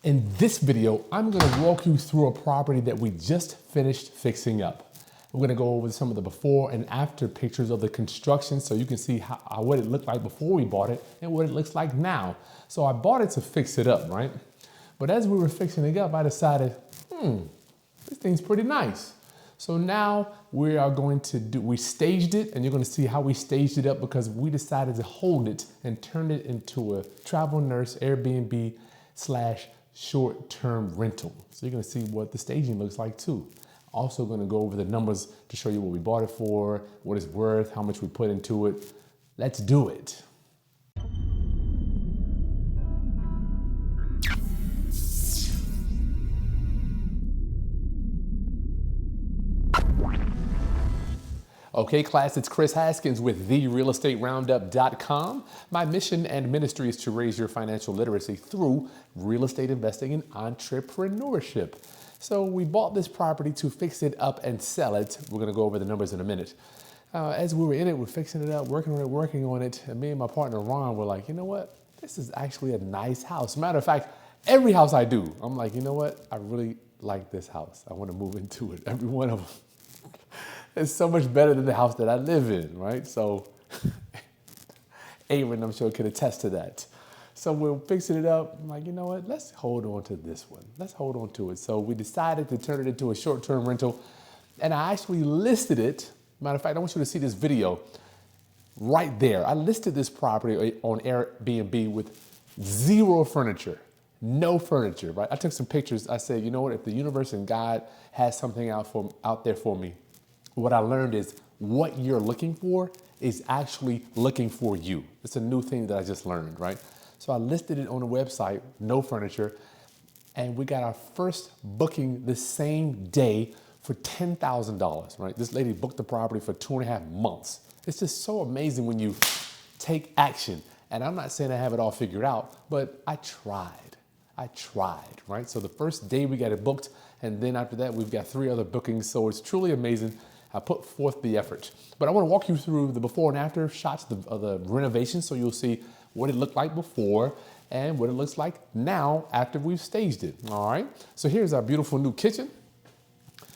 In this video, I'm gonna walk you through a property that we just finished fixing up. We're gonna go over some of the before and after pictures of the construction so you can see what it looked like before we bought it and what it looks like now. So I bought it to fix it up, right? But as we were fixing it up, I decided, this thing's pretty nice. So now we are going to we staged it, and you're gonna see how we staged it up because we decided to hold it and turn it into a travel nurse Airbnb / short-term rental. So you're gonna see what the staging looks like too. Also gonna go over the numbers to show you what we bought it for, what it's worth, how much we put into it. Let's do it. Okay, class, it's Chris Haskins with therealestateroundup.com. My mission and ministry is to raise your financial literacy through real estate investing and entrepreneurship. So we bought this property to fix it up and sell it. We're gonna go over the numbers in a minute. As we were in it, we're fixing it up, working on it, and me and my partner Ron were like, you know what? This is actually a nice house. Matter of fact, every house I do, I'm like, you know what? I really like this house. I wanna move into it, every one of them. It's so much better than the house that I live in, right? So, Aaron, I'm sure, can attest to that. So we're fixing it up. I'm like, you know what? Let's hold on to this one. Let's hold on to it. So we decided to turn it into a short-term rental, and I actually listed it. Matter of fact, I want you to see this video right there. I listed this property on Airbnb with zero furniture, no furniture, right? I took some pictures. I said, you know what? If the universe and God has something out there for me, what I learned is what you're looking for is actually looking for you. It's a new thing that I just learned, right? So I listed it on the website, no furniture, and we got our first booking the same day for $10,000, right? This lady booked the property for 2.5 months. It's just so amazing when you take action. And I'm not saying I have it all figured out, but I tried, right? So the first day we got it booked, and then after that, we've got 3 other bookings. So it's truly amazing. I put forth the effort. But I want to walk you through the before and after shots of the renovation so you'll see what it looked like before and what it looks like now after we've staged it, all right? So here's our beautiful new kitchen.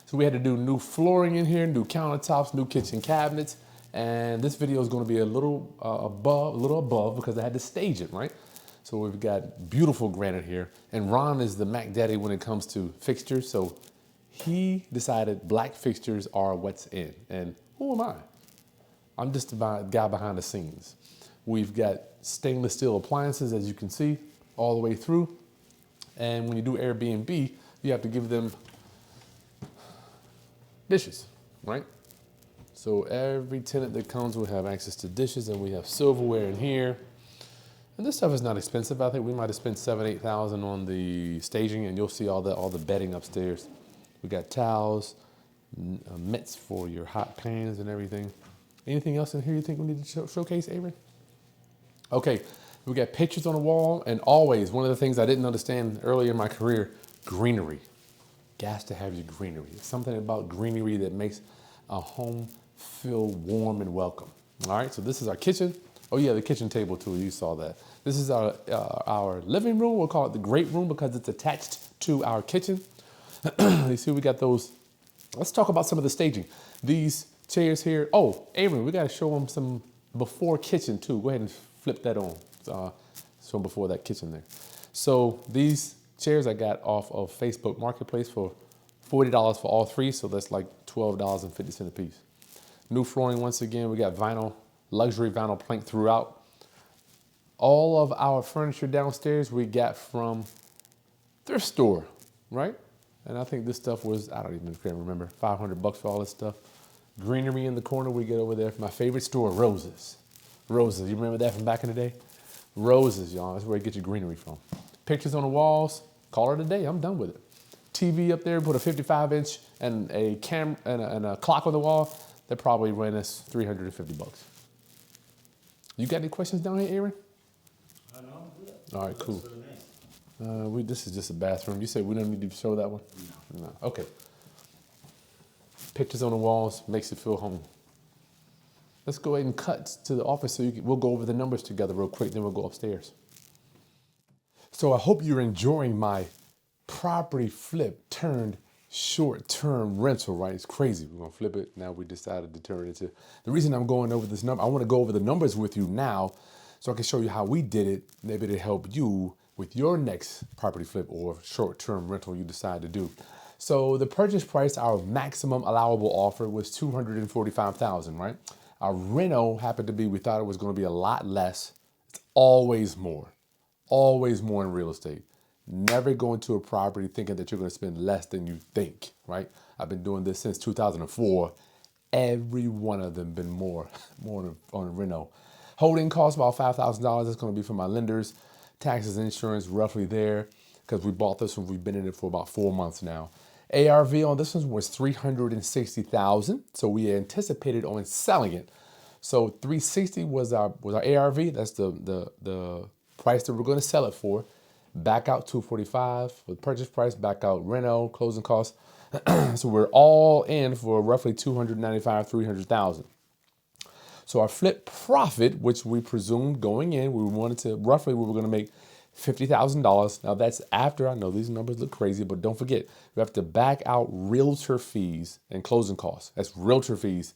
So we had to do new flooring in here, new countertops, new kitchen cabinets, and this video is going to be a little above because I had to stage it, right? So we've got beautiful granite here, and Ron is the Mac Daddy when it comes to fixtures, so he decided black fixtures are what's in. And who am I? I'm just the guy behind the scenes. We've got stainless steel appliances, as you can see, all the way through. And when you do Airbnb, you have to give them dishes, right? So every tenant that comes will have access to dishes, and we have silverware in here. And this stuff is not expensive. I think we might have spent $7,000 to $8,000 on the staging, and you'll see all the bedding upstairs. We got towels, mitts for your hot pans and everything. Anything else in here you think we need to showcase, Avery? Okay, we got pictures on the wall, and always, one of the things I didn't understand earlier in my career, greenery. Gas to have your greenery. It's something about greenery that makes a home feel warm and welcome. All right, so this is our kitchen. Oh yeah, the kitchen table too, you saw that. This is our living room. We'll call it the great room because it's attached to our kitchen. You see, we got those. Let's talk about some of the staging. These chairs here. Oh, Aaron, we got to show them some before kitchen too. Go ahead and flip that on. Show them before that kitchen there. So these chairs I got off of Facebook Marketplace for $40 for all 3. So that's like $12.50 a piece. New flooring once again. We got vinyl, luxury vinyl plank throughout. All of our furniture downstairs we got from thrift store, right? And I think this stuff was, I don't even remember, $500 for all this stuff. Greenery in the corner we get over there. My favorite store, Roses. Roses, you remember that from back in the day? Roses, y'all, that's where you get your greenery from. Pictures on the walls, call it a day, I'm done with it. TV up there, put a 55-inch and a camera and a clock on the wall. That probably ran us $350. You got any questions down here, Aaron? No. All right, cool. This is just a bathroom. You said we don't need to show that one? No. Okay. Pictures on the walls makes you feel home. Let's go ahead and cut to the office so we'll go over the numbers together real quick, then we'll go upstairs. So I hope you're enjoying my property flip turned short-term rental, right? It's crazy. We're gonna flip it. Now we decided to turn it into, the reason I'm going over this number, I wanna go over the numbers with you now so I can show you how we did it, maybe to help you with your next property flip or short-term rental you decide to do. So the purchase price, our maximum allowable offer was $245,000, right? Our reno happened to be, we thought it was gonna be a lot less. It's always more in real estate. Never go into a property thinking that you're going to spend less than you think, right? I've been doing this since 2004. Every one of them been more on reno. Holding costs about $5,000. That's going to be for my lenders, taxes, insurance, roughly there, because we bought this one. We've been in it for about 4 months now. ARV on this one was $360,000. So we anticipated on selling it. So 360 was our ARV. That's the price that we're going to sell it for. Back out 245 for the purchase price, back out reno, closing costs. So we're all in for roughly 295, 300,000. So our flip profit, which we presumed going in, we wanted to, roughly we were going to make $50,000. Now that's after, I know these numbers look crazy, but don't forget, we have to back out realtor fees and closing costs. That's realtor fees.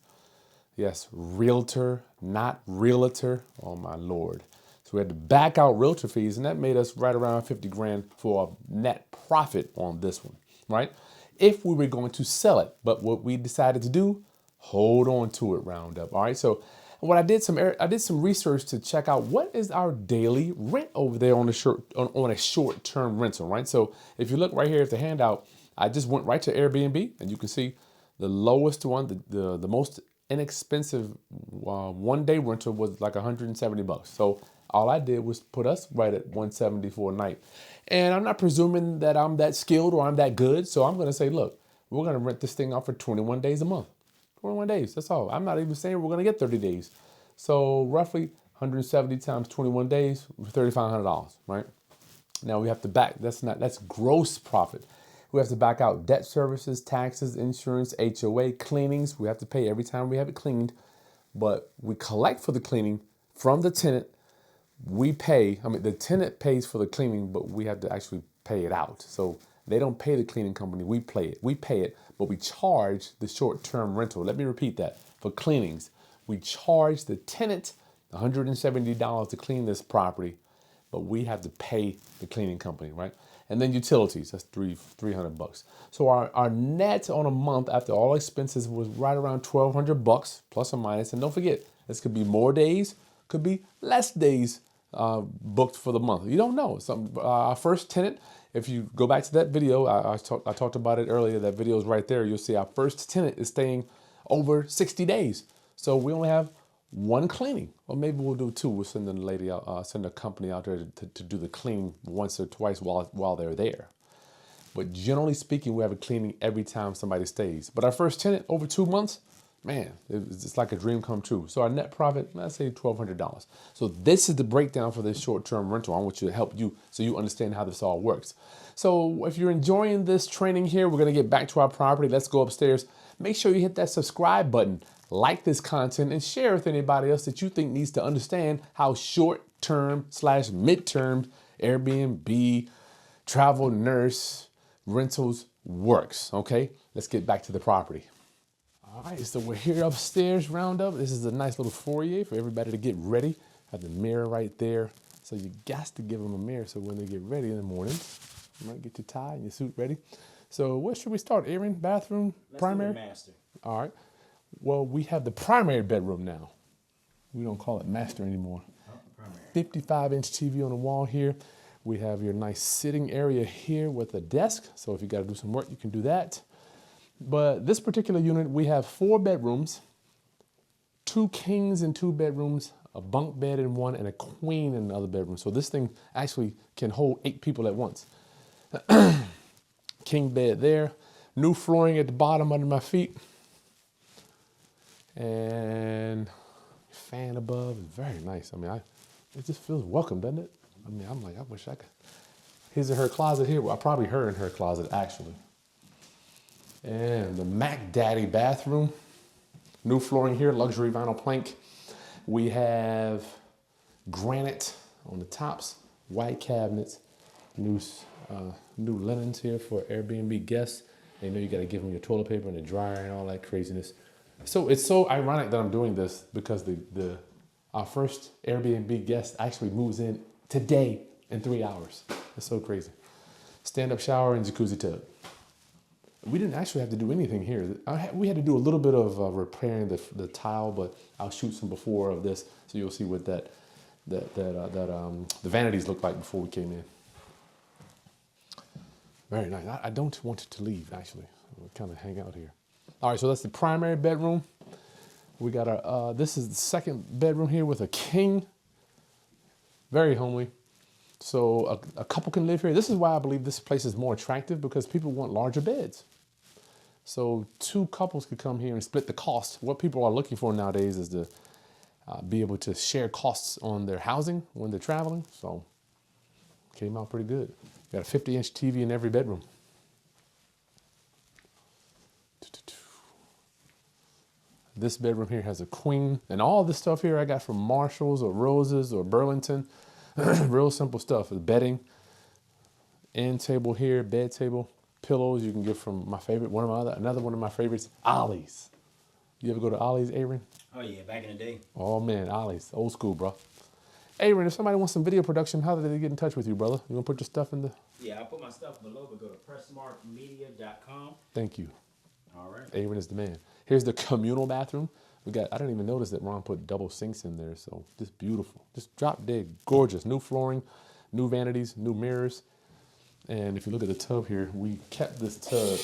Yes, realtor, not realtor. Oh my Lord. So we had to back out realtor fees, and that made us right around 50 grand for a net profit on this one, right? If we were going to sell it, but what we decided to do, hold on to it, round up. All right. So what I did some research to check out what is our daily rent over there on a short-term rental, right? So if you look right here at the handout, I just went right to Airbnb, and you can see the lowest one, the most inexpensive one-day rental was like 170 bucks. So all I did was put us right at 170 for a night. And I'm not presuming that I'm that skilled or I'm that good. So I'm going to say, look, we're going to rent this thing out for 21 days a month. 21 days, that's all. I'm not even saying we're going to get 30 days. So roughly 170 times 21 days, $3,500, right? Now we have to back, that's gross profit. We have to back out debt services, taxes, insurance, HOA, cleanings. We have to pay every time we have it cleaned, but we collect for the cleaning from the tenant. We pay, the tenant pays for the cleaning, but we have to actually pay it out. So they don't pay the cleaning company, we pay it, but we charge the short-term rental. Let me repeat that. For cleanings, we charge the tenant $170 to clean this property, but we have to pay the cleaning company, right? And then utilities, that's 300 bucks. So our net on a month after all expenses was right around 1,200 bucks, plus or minus. And don't forget, this could be more days, could be less days booked for the month. You don't know. Our first tenant, if you go back to that video, I talked about it earlier. That video is right there. You'll see our first tenant is staying over 60 days. So we only have one cleaning, or maybe we'll do two. We'll send a lady out, send a company out there to do the cleaning once or twice while they're there. But generally speaking, we have a cleaning every time somebody stays. But our first tenant over 2 months, man, it's like a dream come true. So our net profit, let's say $1,200. So this is the breakdown for this short-term rental. I want you to help you so you understand how this all works. So if you're enjoying this training here, we're going to get back to our property. Let's go upstairs. Make sure you hit that subscribe button, like this content, and share with anybody else that you think needs to understand how short-term / midterm Airbnb, travel nurse, rentals works. Okay, let's get back to the property. All right, so we're here upstairs, round up. This is a nice little foyer for everybody to get ready. Have the mirror right there. So you got to give them a mirror so when they get ready in the morning, you might get your tie and your suit ready. So where should we start? Aaron, bathroom, primary? Let's do the master. All right. Well, we have the primary bedroom now. We don't call it master anymore. 55-inch TV on the wall here. We have your nice sitting area here with a desk. So if you got to do some work, you can do that. But this particular unit, we have 4 bedrooms, 2 kings in 2 bedrooms, a bunk bed in one, and a queen in another bedroom. So this thing actually can hold 8 people at once. King bed there, new flooring at the bottom under my feet, and fan above. Very nice. It just feels welcome, doesn't it? I'm like, I wish I could. His or her closet here. Well, probably her in her closet, actually. And the Mac Daddy bathroom. New flooring here, luxury vinyl plank. We have granite on the tops, white cabinets, New, new linens here for Airbnb guests. They know you gotta give them your toilet paper and the dryer and all that craziness. So it's so ironic that I'm doing this because our first Airbnb guest actually moves in today in 3 hours. It's so crazy. Stand-up shower and jacuzzi tub. We didn't actually have to do anything here. We had to do a little bit of repairing the tile, but I'll shoot some before of this so you'll see what the vanities looked like before we came in. Very nice. I don't want it to leave, actually. We'll kind of hang out here. All right, so that's the primary bedroom. We got our, this is the second bedroom here with a king. Very homely. So a couple can live here. This is why I believe this place is more attractive, because people want larger beds. So 2 couples could come here and split the cost. What people are looking for nowadays is to be able to share costs on their housing when they're traveling. So came out pretty good. Got a 50-inch TV in every bedroom. This bedroom here has a queen, and all this stuff here I got from Marshalls or Rose's or Burlington. Real simple stuff. The bedding, end table here, bed table, pillows you can get from my favorite, another one of my favorites, Ollie's. You ever go to Ollie's, Aaron? Oh yeah, back in the day. Oh man, Ollie's, old school, bro. Aaron, if somebody wants some video production, how do they get in touch with you, brother? You gonna put your stuff in the? Yeah, I'll put my stuff below, but go to pressmarkmedia.com. Thank you. All right. Aaron is the man. Here's the communal bathroom. I didn't even notice that Ron put double sinks in there, so just beautiful. Just drop dead, gorgeous. New flooring, new vanities, new mirrors. And if you look at the tub here, we kept this tub.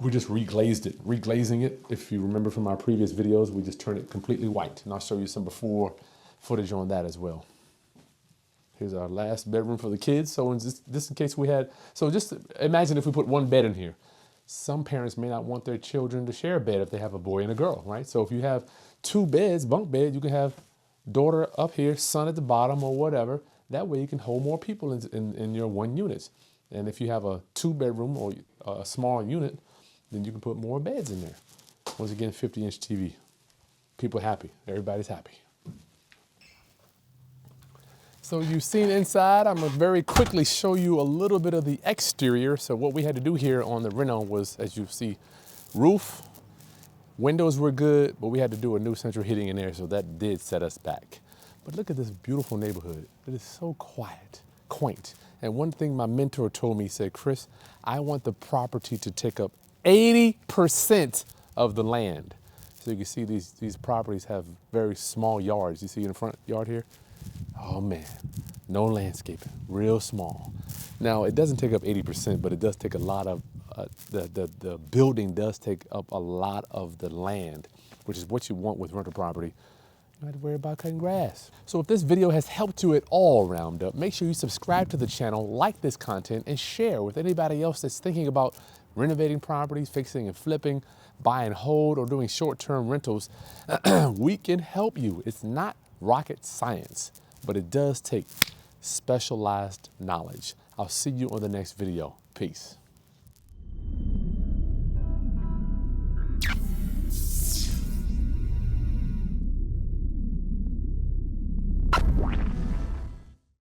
We just reglazed it. Reglazing it, if you remember from our previous videos, we just turned it completely white. And I'll show you some before footage on that as well. Here's our last bedroom for the kids. So in this in case we had, so just imagine if we put 1 bed in here. Some parents may not want their children to share a bed if they have a boy and a girl, right? So if you have 2 beds, bunk bed, you can have daughter up here, son at the bottom or whatever. That way you can hold more people in your 1 unit. And if you have a 2-bedroom or a small unit, then you can put more beds in there. Once again, 50-inch TV. People happy. Everybody's happy. So you've seen inside. I'm gonna very quickly show you a little bit of the exterior. So what we had to do here on the reno was, as you see, roof, windows were good, but we had to do a new central heating in there, so that did set us back. But look at this beautiful neighborhood. It is so quiet, quaint. And one thing my mentor told me, he said, Chris, I want the property to take up 80% of the land. So you can see these properties have very small yards. You see in the front yard here? Oh man, no landscaping, real small. Now it doesn't take up 80%, but it does take a lot of, the building does take up a lot of the land, which is what you want with rental property. You don't have to worry about cutting grass. So if this video has helped you at all, round up, make sure you subscribe to the channel, like this content, and share with anybody else that's thinking about renovating properties, fixing and flipping, buy and hold, or doing short-term rentals. We can help you. It's not rocket science, but it does take specialized knowledge. I'll see you on the next video. Peace.